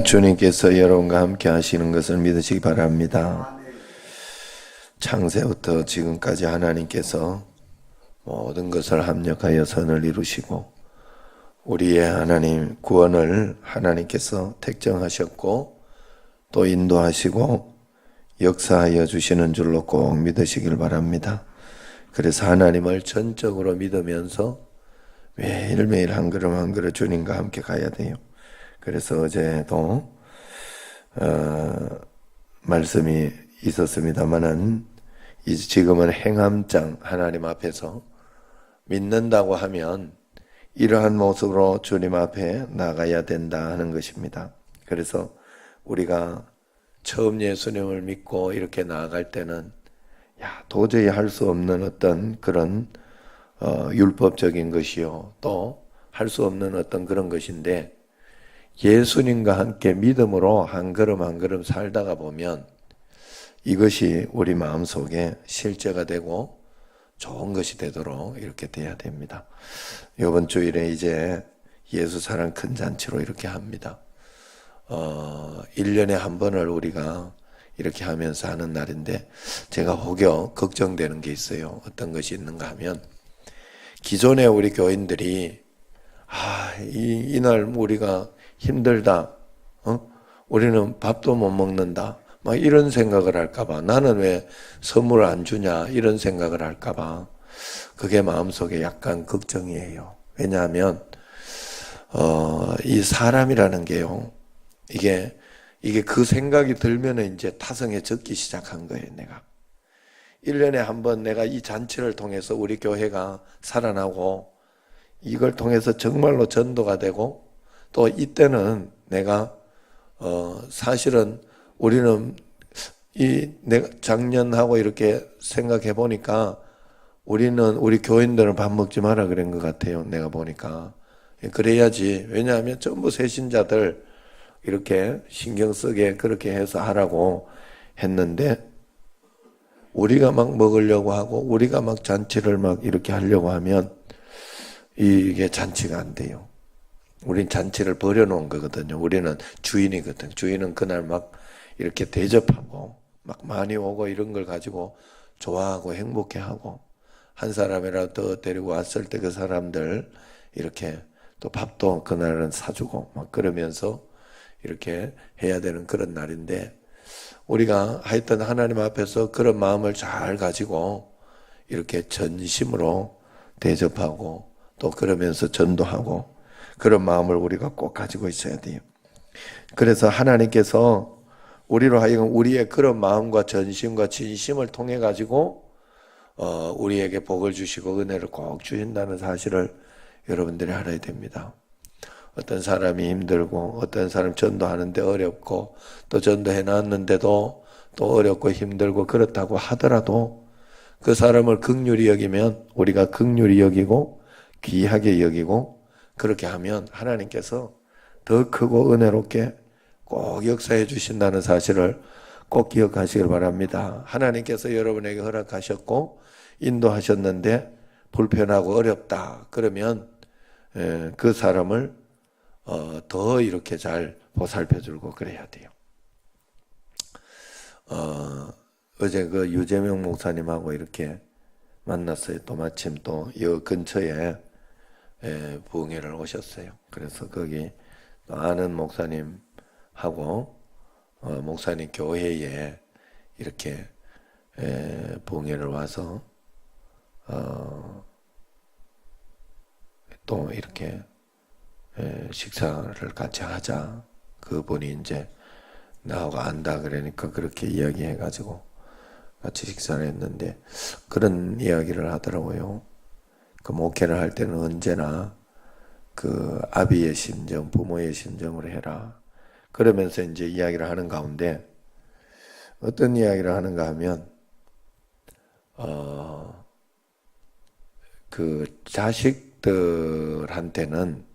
주님께서 여러분과 함께 하시는 것을 믿으시기 바랍니다. 창세부터 지금까지 하나님께서 모든 것을 합력하여 선을 이루시고 우리의 하나님 구원을 하나님께서 택정하셨고 또 인도하시고 역사하여 주시는 줄로 꼭 믿으시길 바랍니다. 그래서 하나님을 전적으로 믿으면서 매일매일 한 걸음 한 걸음 주님과 함께 가야 돼요. 그래서 어제도 말씀이 있었습니다만은 지금은 행함장 하나님 앞에서 믿는다고 하면 이러한 모습으로 주님 앞에 나가야 된다 하는 것입니다. 그래서 우리가 처음 예수님을 믿고 이렇게 나아갈 때는 도저히 할 수 없는 어떤 그런 율법적인 것이요 또 할 수 없는 어떤 그런 것인데 예수님과 함께 믿음으로 한 걸음 한 걸음 살다가 보면 이것이 우리 마음속에 실제가 되고 좋은 것이 되도록 이렇게 돼야 됩니다. 이번 주일에 이제 예수 사랑 큰 잔치로 이렇게 합니다. 1년에 한 번을 우리가 이렇게 하면서 하는 날인데 제가 혹여 걱정되는 게 있어요. 어떤 것이 있는가 하면 기존에 우리 교인들이 이날 우리가 힘들다, 우리는 밥도 못 먹는다, 막 이런 생각을 할까봐, 나는 왜 선물을 안 주냐 이런 생각을 할까봐 그게 마음속에 약간 걱정이에요. 왜냐하면 이 사람이라는 게요, 이게 그 생각이 들면은 이제 타성에 적기 시작한 거예요. 내가 1년에 한 번 내가 이 잔치를 통해서 우리 교회가 살아나고 이걸 통해서 정말로 전도가 되고 또 이때는 내가 사실은 우리는 내가 작년하고 이렇게 생각해 보니까 우리 교인들은 밥 먹지 마라 그런 것 같아요. 내가 보니까 그래야지. 왜냐하면 전부 새신자들 이렇게 신경 쓰게 그렇게 해서 하라고 했는데 우리가 막 먹으려고 하고 우리가 막 잔치를 막 이렇게 하려고 하면 이게 잔치가 안 돼요. 우린 잔치를 버려놓은 거거든요. 우리는 주인이거든요. 주인은 그날 막 이렇게 대접하고 막 많이 오고 이런 걸 가지고 좋아하고 행복해하고 한 사람이라도 더 데리고 왔을 때 그 사람들 이렇게 또 밥도 그날은 사주고 막 그러면서 이렇게 해야 되는 그런 날인데 우리가 하여튼 하나님 앞에서 그런 마음을 잘 가지고 이렇게 전심으로 대접하고 또 그러면서 전도하고 그런 마음을 우리가 꼭 가지고 있어야 돼요. 그래서 하나님께서 우리로 하여금 우리의 그런 마음과 전심과 진심을 통해 가지고 우리에게 복을 주시고 은혜를 꼭 주신다는 사실을 여러분들이 알아야 됩니다. 어떤 사람이 힘들고 어떤 사람 전도하는데 어렵고 또 전도해 놨는데도 또 어렵고 힘들고 그렇다고 하더라도 그 사람을 긍휼히 여기면 우리가 긍휼히 여기고 귀하게 여기고 그렇게 하면 하나님께서 더 크고 은혜롭게 꼭 역사해 주신다는 사실을 꼭 기억하시길 바랍니다. 하나님께서 여러분에게 허락하셨고 인도하셨는데 불편하고 어렵다 그러면 그 사람을 더 이렇게 잘 보살펴 주고 그래야 돼요. 어제 그 유재명 목사님하고 이렇게 만났어요. 또 마침 또 이 근처에 부흥회를 오셨어요. 그래서 거기 또 아는 목사님하고 목사님 교회에 이렇게 부흥회를 와서 또 이렇게 식사를 같이 하자. 그분이 이제 나하고 안다 그러니까 그렇게 이야기해가지고 같이 식사를 했는데 그런 이야기를 하더라고요. 그 목회를 할 때는 언제나 그 아비의 심정, 부모의 심정으로 해라. 그러면서 이제 이야기를 하는 가운데 어떤 이야기를 하는가 하면 그 자식들한테는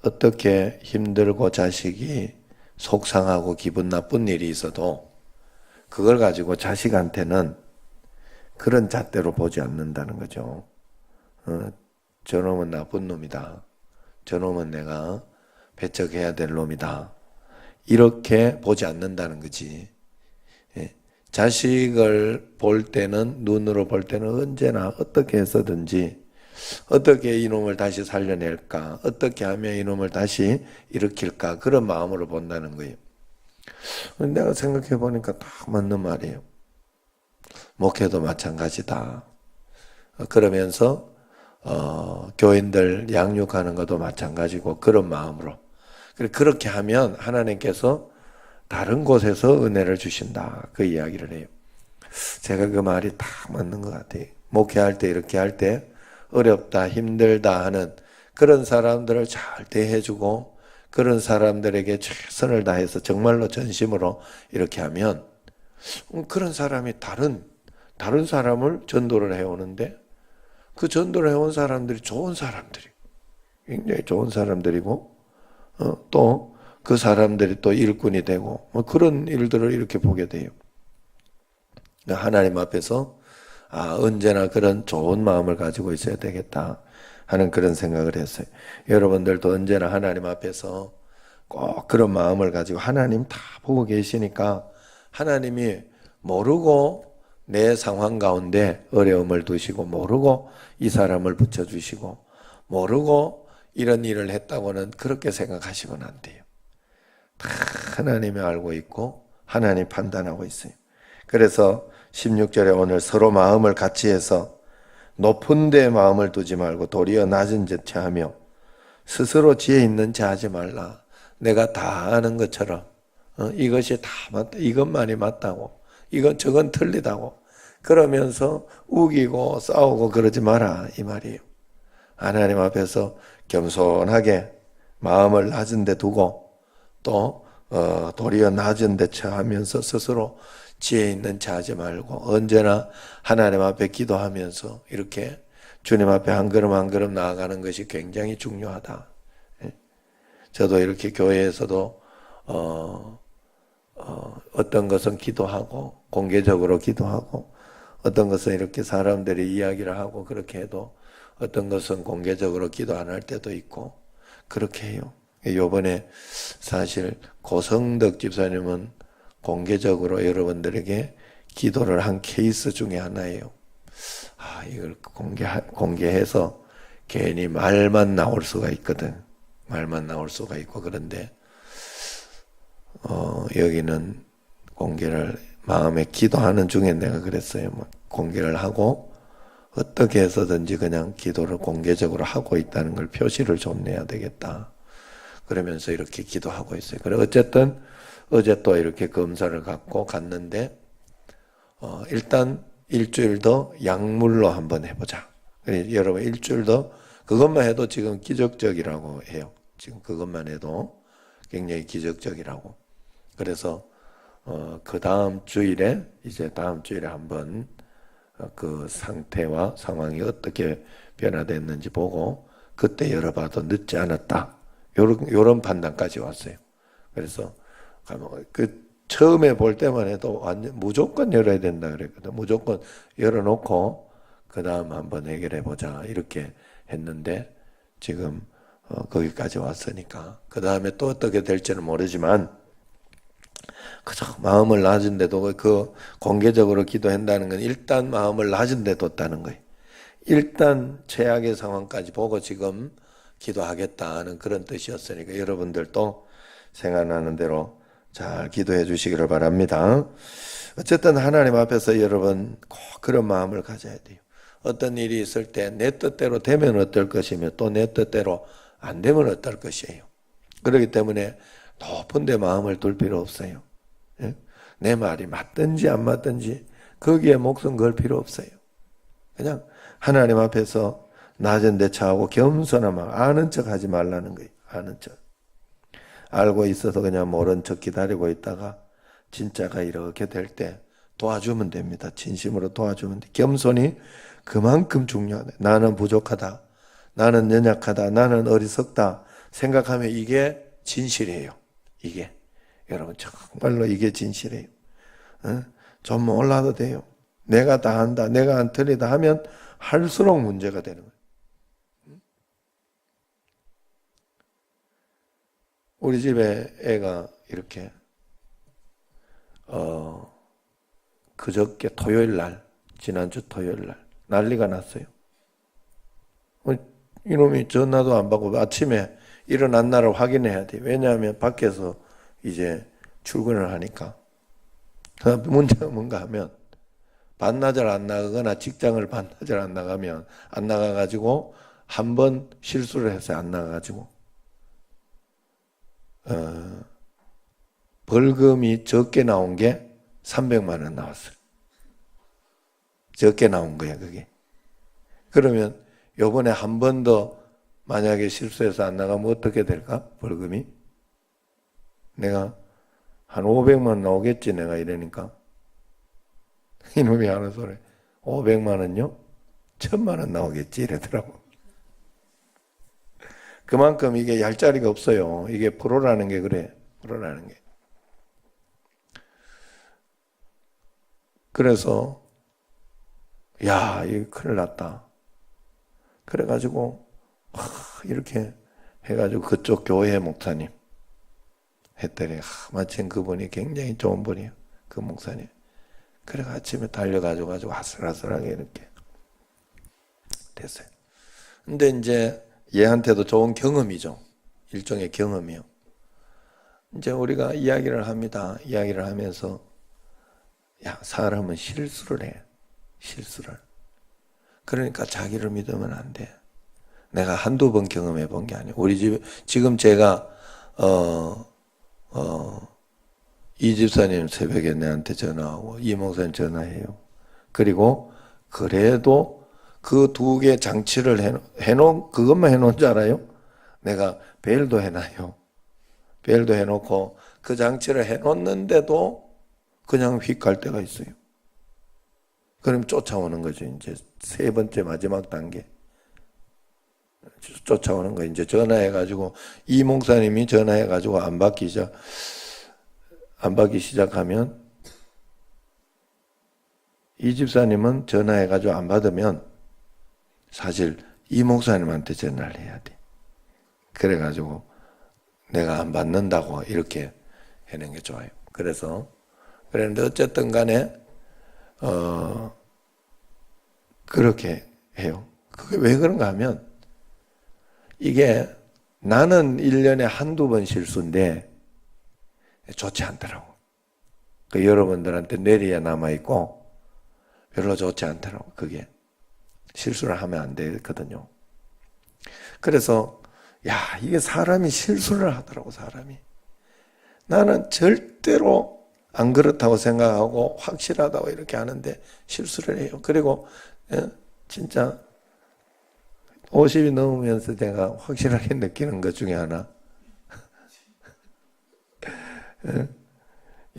어떻게 힘들고 자식이 속상하고 기분 나쁜 일이 있어도 그걸 가지고 자식한테는 그런 잣대로 보지 않는다는 거죠. 저놈은 나쁜 놈이다. 저놈은 내가 배척해야 될 놈이다. 이렇게 보지 않는다는 거지. 예. 자식을 볼 때는, 눈으로 볼 때는 언제나 어떻게 해서든지 어떻게 이놈을 다시 살려낼까, 어떻게 하면 이놈을 다시 일으킬까, 그런 마음으로 본다는 거예요. 내가 생각해 보니까 딱 맞는 말이에요. 목회도 마찬가지다. 그러면서 교인들 양육하는 것도 마찬가지고 그런 마음으로. 그렇게 하면 하나님께서 다른 곳에서 은혜를 주신다. 그 이야기를 해요. 제가 그 말이 딱 맞는 것 같아요. 목회할 때 이렇게 할 때 어렵다, 힘들다 하는 그런 사람들을 잘 대해주고 그런 사람들에게 최선을 다해서 정말로 전심으로 이렇게 하면 그런 사람이 다른 사람을 전도를 해오는데 그 전도를 해온 사람들이 좋은 사람들이 굉장히 좋은 사람들이고 또 그 사람들이 또 일꾼이 되고 그런 일들을 이렇게 보게 돼요. 하나님 앞에서 언제나 그런 좋은 마음을 가지고 있어야 되겠다 하는 그런 생각을 했어요. 여러분들도 언제나 하나님 앞에서 꼭 그런 마음을 가지고 하나님 다 보고 계시니까 하나님이 모르고 내 상황 가운데 어려움을 두시고 모르고 이 사람을 붙여주시고 모르고 이런 일을 했다고는 그렇게 생각하시면 안 돼요. 다 하나님이 알고 있고 하나님 판단하고 있어요. 그래서 16절에 오늘 서로 마음을 같이 해서 높은 데 마음을 두지 말고 도리어 낮은 데 체하며 스스로 지혜 있는 체 하지 말라. 내가 다 아는 것처럼 이것이 다 맞다, 이것만이 맞다고, 저건 틀리다고 그러면서 우기고 싸우고 그러지 마라 이 말이에요. 하나님 앞에서 겸손하게 마음을 낮은 데 두고 또 도리어 낮은 데 처하면서 스스로 지혜 있는 체 하지 말고 언제나 하나님 앞에 기도하면서 이렇게 주님 앞에 한 걸음 한 걸음 나아가는 것이 굉장히 중요하다. 저도 이렇게 교회에서도 어떤 것은 기도하고 공개적으로 기도하고 어떤 것은 이렇게 사람들이 이야기를 하고 그렇게 해도 어떤 것은 공개적으로 기도 안 할 때도 있고 그렇게 해요. 요번에 사실 고성덕 집사님은 공개적으로 여러분들에게 기도를 한 케이스 중에 하나예요. 이걸 공개해서 괜히 말만 나올 수가 있거든. 말만 나올 수가 있고 그런데 여기는 공개를 마음에 기도하는 중에 내가 그랬어요. 공개를 하고 어떻게 해서든지 그냥 기도를 공개적으로 하고 있다는 걸 표시를 좀 내야 되겠다. 그러면서 이렇게 기도하고 있어요. 그래 어쨌든 어제 또 이렇게 검사를 갖고 갔는데 일단 일주일 더 약물로 한번 해보자. 그래 여러분 일주일 더 그것만 해도 지금 기적적이라고 해요. 지금 그것만 해도 굉장히 기적적이라고. 그래서 그 다음 주일에 한번 그 상태와 상황이 어떻게 변화됐는지 보고 그때 열어봐도 늦지 않았다. 요런 판단까지 왔어요. 그래서 그 처음에 볼 때만 해도 완전 무조건 열어야 된다 그랬거든. 무조건 열어놓고 그 다음 한번 해결해 보자 이렇게 했는데 지금 거기까지 왔으니까 그 다음에 또 어떻게 될지는 모르지만 그저 마음을 낮은 데도 그 공개적으로 기도한다는 건 일단 마음을 낮은 데 뒀다는 거예요. 일단 최악의 상황까지 보고 지금 기도하겠다는 그런 뜻이었으니까 여러분들도 생각나는 대로 잘 기도해 주시기를 바랍니다. 어쨌든 하나님 앞에서 여러분 꼭 그런 마음을 가져야 돼요. 어떤 일이 있을 때 내 뜻대로 되면 어떨 것이며 또 내 뜻대로 안 되면 어떨 것이에요. 그렇기 때문에 높은 데 마음을 둘 필요 없어요. 내 말이 맞든지 안 맞든지 거기에 목숨 걸 필요 없어요. 그냥 하나님 앞에서 낮은 데 처하고 겸손한 마음, 아는 척 하지 말라는 거예요. 아는 척. 알고 있어서 그냥 모른 척 기다리고 있다가 진짜가 이렇게 될 때 도와주면 됩니다. 진심으로 도와주면 돼. 겸손이 그만큼 중요하다. 나는 부족하다. 나는 연약하다. 나는 어리석다. 생각하면 이게 진실이에요. 이게. 여러분 정말로 이게 진실이에요. 좀 몰라도 돼요. 내가 다 한다. 내가 안 틀리다 하면 할수록 문제가 되는 거예요. 우리 집에 애가 이렇게 그저께 토요일 날, 지난주 토요일 날 난리가 났어요. 이놈이 전화도 안 받고 아침에 일어난 날을 확인해야 돼. 왜냐하면 밖에서 이제 출근을 하니까. 문제가 뭔가 하면 반나절 안 나가거나 직장을 반나절 안 나가면 안 나가가지고 한 번 실수를 해서 안 나가가지고 벌금이 적게 나온 게 300만 원 나왔어요. 적게 나온 거야 그게. 그러면 요번에 한 번 더 만약에 실수해서 안 나가면 어떻게 될까? 벌금이? 내가 한 500만 원 나오겠지 내가 이러니까 이놈이 하는 소리 500만 원요? 1000만 원 나오겠지 이러더라고. 그만큼 이게 얄짜리가 없어요. 이게 프로라는 게 그래. 프로라는 게. 그래서 야 이거 큰일 났다. 그래가지고 이렇게 해가지고 그쪽 교회 목사님 했더니 마침 그분이 굉장히 좋은 분이에요. 그 목사님. 그래가 아침에 달려가지고 아슬아슬하게 이렇게 됐어요. 근데 이제 얘한테도 좋은 경험이죠. 일종의 경험이요. 이제 우리가 이야기를 합니다. 이야기를 하면서 야 사람은 실수를 해. 실수를. 그러니까 자기를 믿으면 안 돼. 내가 한두 번 경험해 본 게 아니에요. 우리 집에 지금 제가 이 집사님 새벽에 내한테 전화하고 이 목사님 전화해요. 그리고 그래도 그 두 개 장치를 해놓은 그것만 해놓은 줄 알아요? 내가 벨도 해놔요. 벨도 해놓고 그 장치를 해놓는데도 그냥 휙 갈 때가 있어요. 그럼 쫓아오는 거죠. 이제 세 번째 마지막 단계. 쫓아오는 거 이제 전화해가지고 이 목사님이 전화해가지고 안 받기 시작하면 이 집사님은 전화해가지고 안 받으면 사실 이 목사님한테 전화를 해야 돼. 그래가지고 내가 안 받는다고 이렇게 하는 게 좋아요. 그래서 그런데 어쨌든 간에 그렇게 해요. 그게 왜 그런가 하면 이게 나는 1년에 한두 번 실수인데 좋지 않더라고. 그 여러분들한테 뇌리에 남아있고 별로 좋지 않더라고. 그게 실수를 하면 안 되거든요. 그래서 야 이게 사람이 실수를 하더라고. 사람이. 나는 절대로 안 그렇다고 생각하고 확실하다고 이렇게 하는데 실수를 해요. 그리고 진짜 50이 넘으면서 제가 확실하게 느끼는 것 중에 하나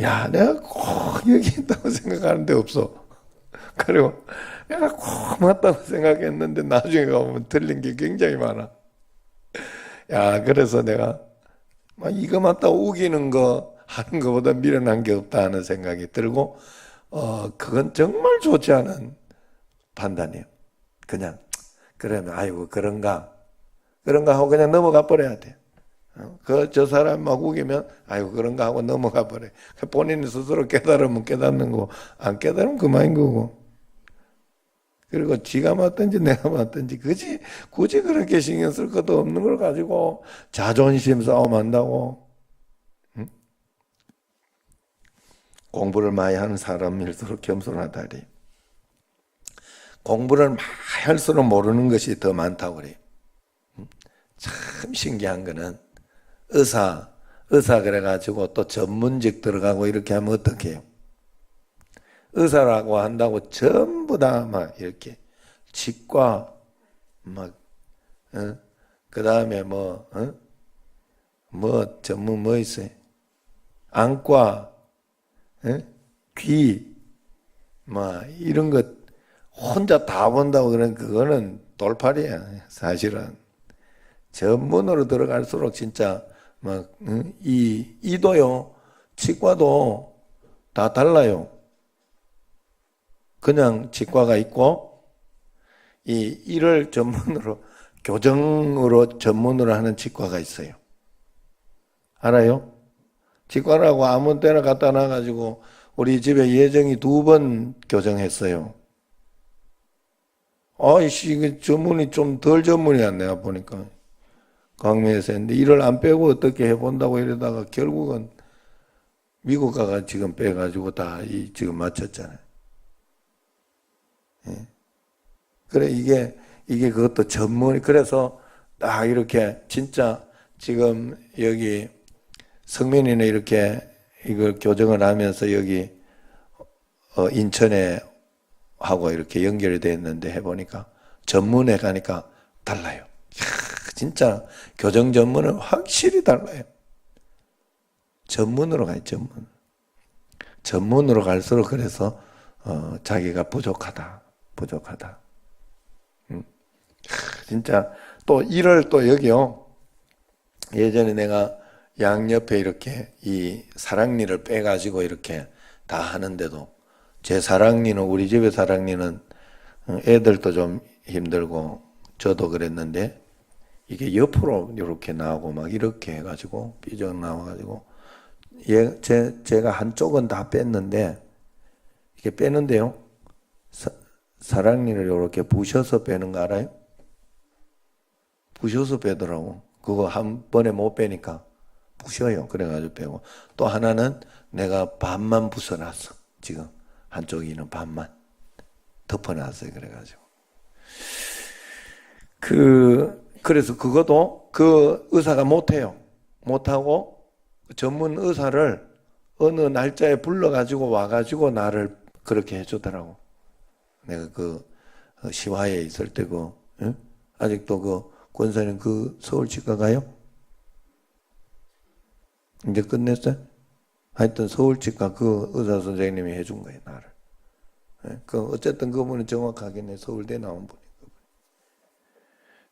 야 내가 꼭 여기 있다고 생각하는 데 없어. 그리고 내가 꼭 맞다고 생각했는데 나중에 가보면 틀린 게 굉장히 많아. 야 그래서 내가 이거 맞다고 우기는 거 하는 것보다 미련한 게 없다 하는 생각이 들고 그건 정말 좋지 않은 판단이에요. 그냥 그러면 아이고 그런가 하고 그냥 넘어가 버려야 돼. 저 사람 막 우기면 아이고 그런가 하고 넘어가 버려. 본인이 스스로 깨달으면 깨닫는 거고 안 깨달으면 그만인 거고. 그리고 지가 맞든지 내가 맞든지 굳이 그렇게 신경 쓸 것도 없는 걸 가지고 자존심 싸움 한다고. 응? 공부를 많이 하는 사람일수록 겸손하다리. 공부를 많이 할수록 모르는 것이 더 많다고 그래요. 참 신기한 거는 의사 그래가지고 또 전문직 들어가고 이렇게 하면 어떻게 해요? 의사라고 한다고 전부 다 막 이렇게 치과 그 다음에 전문 뭐 있어요? 안과, 귀, 이런 것 혼자 다 본다고 그러는 그거는 돌팔이야. 사실은 전문으로 들어갈수록 진짜 이도요 치과도 다 달라요. 그냥 치과가 있고 이를 전문으로 교정으로 전문으로 하는 치과가 있어요. 알아요? 직관하고 아무 때나 갖다 놔가지고 우리 집에 예정이 2번 교정했어요. 아이씨, 이게 전문이 좀 덜 전문이야, 내가 보니까. 강매에서 했는데, 이를 안 빼고 어떻게 해본다고 이러다가 결국은 미국 가가 지금 빼가지고 다 지금 맞췄잖아요. 예. 그래, 이게 그것도 전문이, 그래서 딱 이렇게 진짜 지금 여기 성민이는 이렇게 이걸 교정을 하면서 여기 인천에 하고 이렇게 연결이 돼 있는데 해보니까 전문에 가니까 달라요. 이야, 진짜 교정 전문은 확실히 달라요. 전문으로 가요, 전문. 전문으로 갈수록 그래서 자기가 부족하다. 진짜 또 이를 또 여기요. 예전에 내가 양옆에 이렇게 이 사랑니를 빼가지고 이렇게 다 하는데도 제 사랑니는 우리 집의 사랑니는 애들도 좀 힘들고 저도 그랬는데 이게 옆으로 이렇게 나오고 막 이렇게 해가지고 삐져 나와가지고 제가 한쪽은 다 뺐는데 이게 빼는데요. 사랑니를 이렇게 부셔서 빼는 거 알아요? 부셔서 빼더라고. 그거 한 번에 못 빼니까 부셔요. 그래가지고 빼고. 또 하나는 내가 반만 부숴놨어. 지금 한쪽이는 반만 덮어놨어요. 그래가지고. 그래서 그것도 그 의사가 못해요. 못하고 전문 의사를 어느 날짜에 불러가지고 와가지고 나를 그렇게 해주더라고. 내가 그 시화에 있을 때 응? 아직도 그 권사님 그 서울치과 가요? 이제 끝냈어요? 하여튼 서울치과 그 의사 선생님이 해준 거예요, 나를. 그 어쨌든 그분은 정확하겠네. 서울대 나온 분이.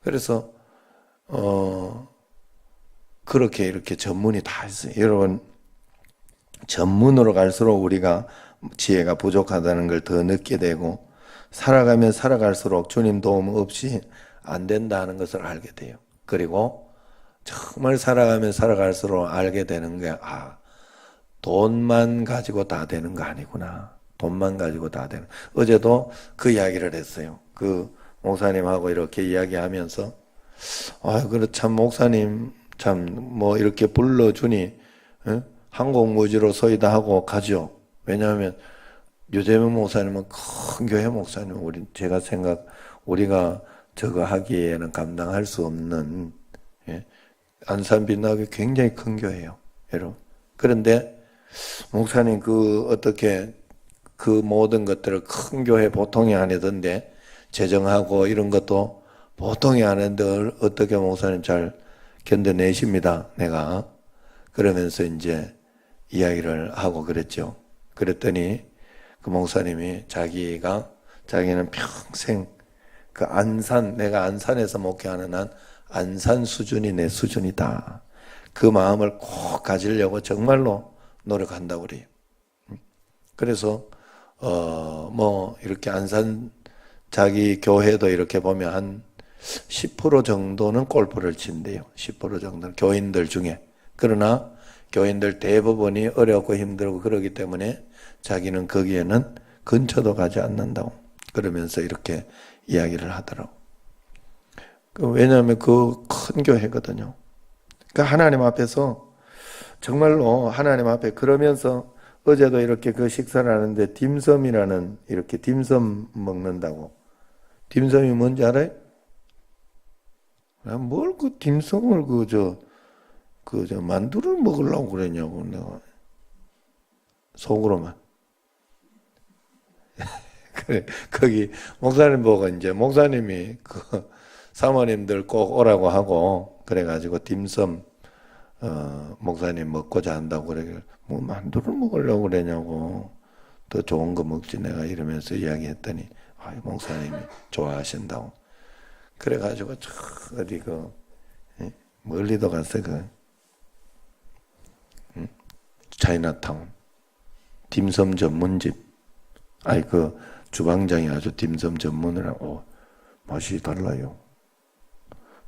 그래서 그렇게 이렇게 전문이 다 있어요. 여러분, 전문으로 갈수록 우리가 지혜가 부족하다는 걸 더 느끼게 되고 살아가면 살아갈수록 주님 도움 없이 안 된다는 것을 알게 돼요. 그리고 정말 살아가면 살아갈수록 알게 되는 게 돈만 가지고 다 되는 거 아니구나. 돈만 가지고 다 되는. 어제도 그 이야기를 했어요. 그 목사님하고 이렇게 이야기하면서 그래 참 목사님 참 뭐 이렇게 불러주니 항공무지로 서이다 하고 가죠. 왜냐하면 유재명 목사님은 큰 교회 목사님, 우리가 저거 하기에는 감당할 수 없는 안산 빛나게 굉장히 큰 교회예요, 여러분. 그런데 목사님 어떻게 그 모든 것들을 큰 교회 보통이 아니던데 재정하고 이런 것도 보통이 아닌데 어떻게 목사님 잘 견뎌내십니다, 내가. 그러면서 이제 이야기를 하고 그랬죠. 그랬더니 그 목사님이 자기는 평생 그 내가 안산에서 목회하는 한 안산 수준이 내 수준이다. 그 마음을 꼭 가지려고 정말로 노력한다고 그래요. 그래서 뭐 이렇게 안산 자기 교회도 이렇게 보면 한 10% 정도는 골프를 친대요. 10% 정도는 교인들 중에. 그러나 교인들 대부분이 어렵고 힘들고 그러기 때문에 자기는 거기에는 근처도 가지 않는다고 그러면서 이렇게 이야기를 하더라고. 왜냐하면 그 큰 교회거든요. 그러니까 하나님 앞에서 정말로 하나님 앞에 그러면서 어제도 이렇게 그 식사를 하는데 딤섬이라는 이렇게 딤섬 먹는다고. 딤섬이 뭔지 알아요? 뭘 그 딤섬을 만두를 먹으려고 그랬냐고 내가 속으로만. 그래 거기 목사님 보고 이제 목사님이 그 사모님들 꼭 오라고 하고 그래가지고 딤섬 목사님 먹고자 한다고 그래. 뭐 만두를 먹으려고 그러냐고. 더 좋은 거 먹지 내가 이러면서 이야기했더니 목사님이 좋아하신다고. 그래가지고 어디 멀리도 갔어 차이나타운 딤섬 전문집. 주방장이 아주 딤섬 전문을 하고 맛이 달라요.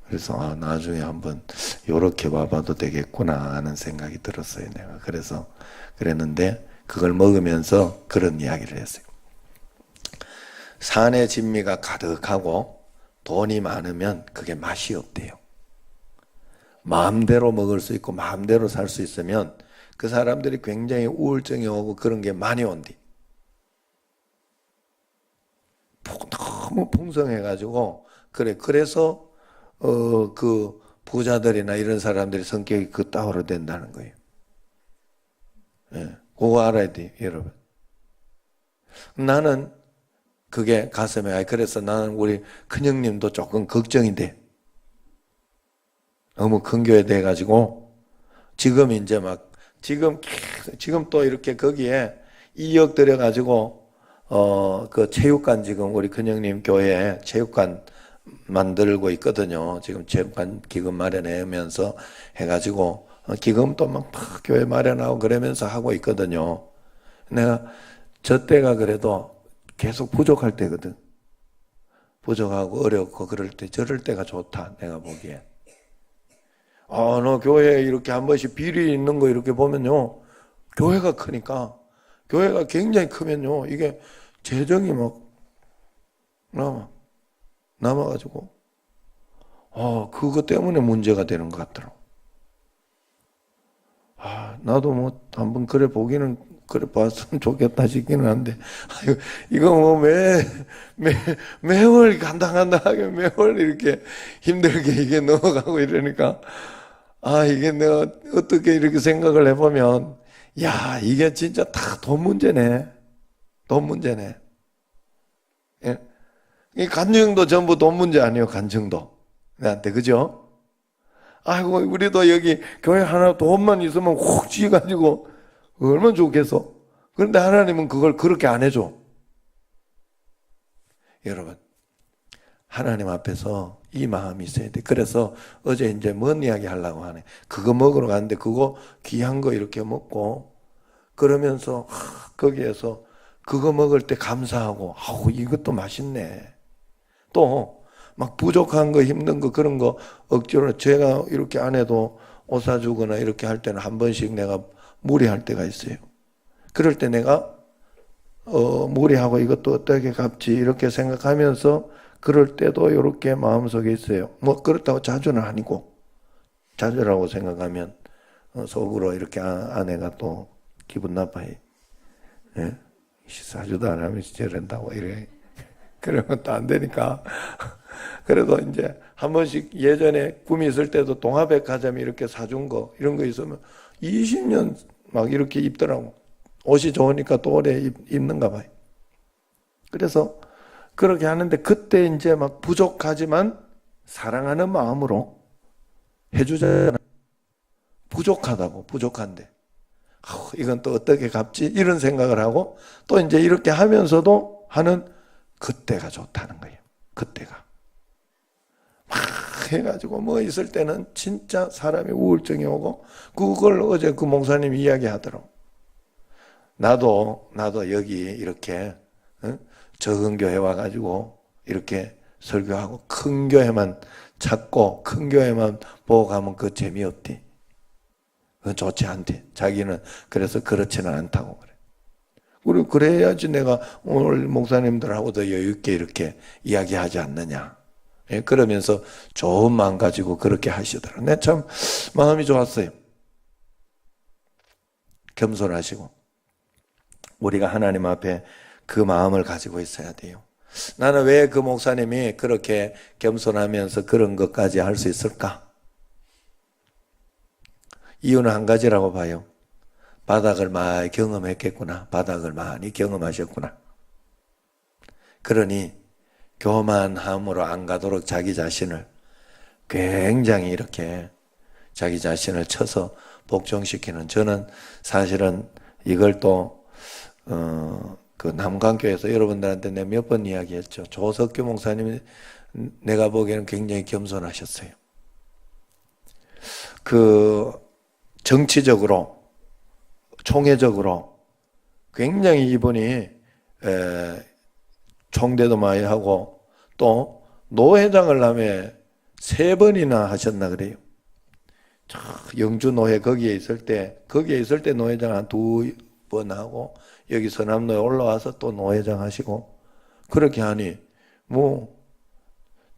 그래서 나중에 한번 요렇게 와봐도 되겠구나 하는 생각이 들었어요. 내가 그래서 그랬는데 그걸 먹으면서 그런 이야기를 했어요. 산의 진미가 가득하고 돈이 많으면 그게 맛이 없대요. 마음대로 먹을 수 있고 마음대로 살 수 있으면 그 사람들이 굉장히 우울증이 오고 그런 게 많이 온디. 너무 풍성해가지고 그래서 그 부자들이나 이런 사람들이 성격이 그 따위로 된다는 거예요. 예, 그거 알아야 돼, 여러분. 나는 그게 가슴에 그래서 나는 우리 큰형님도 조금 걱정이 돼. 너무 큰 교회 돼가지고 지금 이제 지금 또 이렇게 거기에 2억 들여가지고 그 체육관 지금 우리 큰형님 교회에 체육관 만들고 있거든요. 지금 체육관 기금 마련하면서 해가지고 기금도 막 교회 마련하고 그러면서 하고 있거든요. 내가 저 때가 그래도 계속 부족할 때거든. 부족하고 어렵고 그럴 때 저럴 때가 좋다 내가 보기에. 너 교회에 이렇게 한 번씩 비리 있는 거 이렇게 보면요. 교회가 크니까, 교회가 굉장히 크면요. 이게 재정이 막 남아가지고, 그거 때문에 문제가 되는 것 같더라고. 나도 뭐 한번 그래 보기는, 그래 봤으면 좋겠다 싶기는 한데, 이거 뭐 매월 간당간당하게 매월 이렇게 힘들게 이게 넘어가고 이러니까, 이게 내가 어떻게 이렇게 생각을 해보면, 야, 이게 진짜 다 돈 문제네. 돈 문제네. 예? 이 간증도 전부 돈 문제 아니에요, 간증도. 나한테, 그죠? 아이고, 우리도 여기 교회 하나 돈만 있으면 훅 쥐가지고 얼마나 좋겠어. 그런데 하나님은 그걸 그렇게 안 해줘. 여러분, 하나님 앞에서 이 마음이 있어야 돼. 그래서 어제 이제 뭔 이야기 하려고 하네. 그거 먹으러 갔는데 그거 귀한 거 이렇게 먹고 그러면서 거기에서 그거 먹을 때 감사하고 이것도 맛있네. 또 막 부족한 거 힘든 거 그런 거 억지로 제가 이렇게 안 해도 옷 사주거나 이렇게 할 때는 한 번씩 내가 무리할 때가 있어요. 그럴 때 내가 무리하고 이것도 어떻게 갚지 이렇게 생각하면서 그럴 때도 이렇게 마음속에 있어요. 뭐 그렇다고 자주는 아니고 자주라고 생각하면 속으로 이렇게 아내가 또 기분 나빠요. 예? 사주도 안 하면 저런다고 이래. 그러면 또 안 되니까. 그래도 이제 한 번씩 예전에 꿈이 있을 때도 동화백화점이 이렇게 사준 거 이런 거 있으면 20년 막 이렇게 입더라고. 옷이 좋으니까 또 오래 입는가 봐요. 그래서 그렇게 하는데 그때 이제 막 부족하지만 사랑하는 마음으로 해주잖아. 부족하다고, 부족한데. 이건 또 어떻게 갚지? 이런 생각을 하고 또 이제 이렇게 하면서도 하는 그때가 좋다는 거예요. 그때가. 막 해가지고 뭐 있을 때는 진짜 사람이 우울증이 오고 그걸 어제 그 목사님이 이야기하더라고. 나도 여기 이렇게 적은 교회 와가지고 이렇게 설교하고 큰 교회만 찾고 큰 교회만 보고 가면 그 재미없디. 그건 좋지 않대. 자기는 그래서 그렇지는 않다고 그래. 우리 그래야지 내가 오늘 목사님들하고도 여유있게 이렇게 이야기하지 않느냐. 예, 그러면서 좋은 마음 가지고 그렇게 하시더라. 내 참 마음이 좋았어요. 겸손하시고. 우리가 하나님 앞에 그 마음을 가지고 있어야 돼요. 나는 왜 그 목사님이 그렇게 겸손하면서 그런 것까지 할 수 있을까? 이유는 한 가지라고 봐요. 바닥을 많이 경험했겠구나. 바닥을 많이 경험하셨구나. 그러니 교만함으로 안 가도록 자기 자신을 굉장히 이렇게 자기 자신을 쳐서 복종시키는, 저는 사실은 이걸 또 그 남강교에서 여러분들한테 내가 몇 번 이야기했죠. 조석규 목사님이 내가 보기에는 굉장히 겸손하셨어요. 그 정치적으로 총회적으로 굉장히 이분이 총대도 많이 하고 또 노회장을 하면 3번이나 하셨나 그래요. 영주 노회 거기에 있을 때 노회장 한 2번 하고 여기 서남로에 올라와서 또 노회장 하시고 그렇게 하니 뭐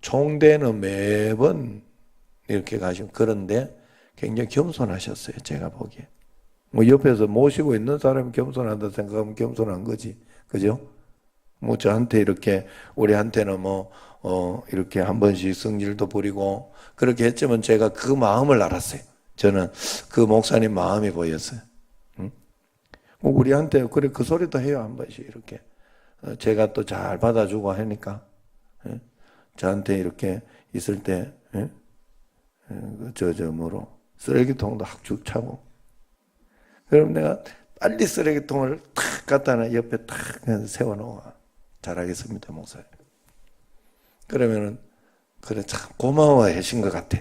총대는 매번 이렇게 가시고 그런데 굉장히 겸손하셨어요. 제가 보기에. 뭐 옆에서 모시고 있는 사람이 겸손하다 생각하면 겸손한 거지. 그죠? 뭐 저한테 이렇게 우리한테는 이렇게 한 번씩 성질도 부리고 그렇게 했지만 제가 그 마음을 알았어요. 저는 그 목사님 마음이 보였어요. 응? 뭐 우리한테 그래 그 소리도 해요. 한 번씩 이렇게. 제가 또 잘 받아주고 하니까. 예? 저한테 이렇게 있을 때 예? 뭐로 쓰레기통도 확쭉 차고 그럼 내가 빨리 쓰레기통을 탁 갖다 놔 옆에 탁 세워놓아. 잘하겠습니다, 목사님. 그러면은 그래 참 고마워해 하신 것 같아.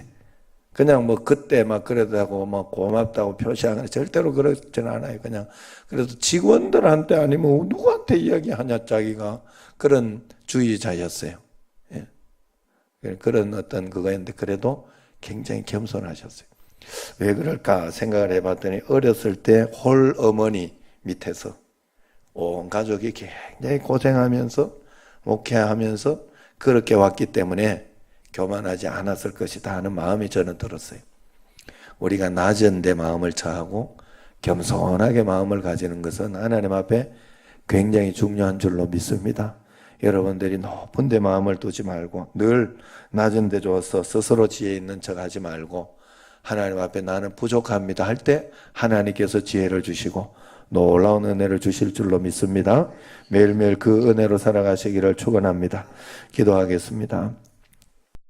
그냥 뭐 그때 막 그러다고 뭐 고맙다고 표시하는 절대로 그렇지는 않아요. 그냥 그래도 직원들한테 아니면 누구한테 이야기하냐 자기가 그런 주의자였어요. 예. 그런 어떤 그거였는데 그래도 굉장히 겸손하셨어요. 왜 그럴까 생각을 해봤더니 어렸을 때 홀 어머니 밑에서 온 가족이 굉장히 고생하면서 목회하면서 그렇게 왔기 때문에 교만하지 않았을 것이다 하는 마음이 저는 들었어요. 우리가 낮은 데 마음을 처하고 겸손하게 마음을 가지는 것은 하나님 앞에 굉장히 중요한 줄로 믿습니다. 여러분들이 높은 데 마음을 두지 말고 늘 낮은 데 줘서 스스로 지혜 있는 척 하지 말고 하나님 앞에 나는 부족합니다 할 때 하나님께서 지혜를 주시고 놀라운 은혜를 주실 줄로 믿습니다. 매일매일 그 은혜로 살아가시기를 축원합니다. 기도하겠습니다.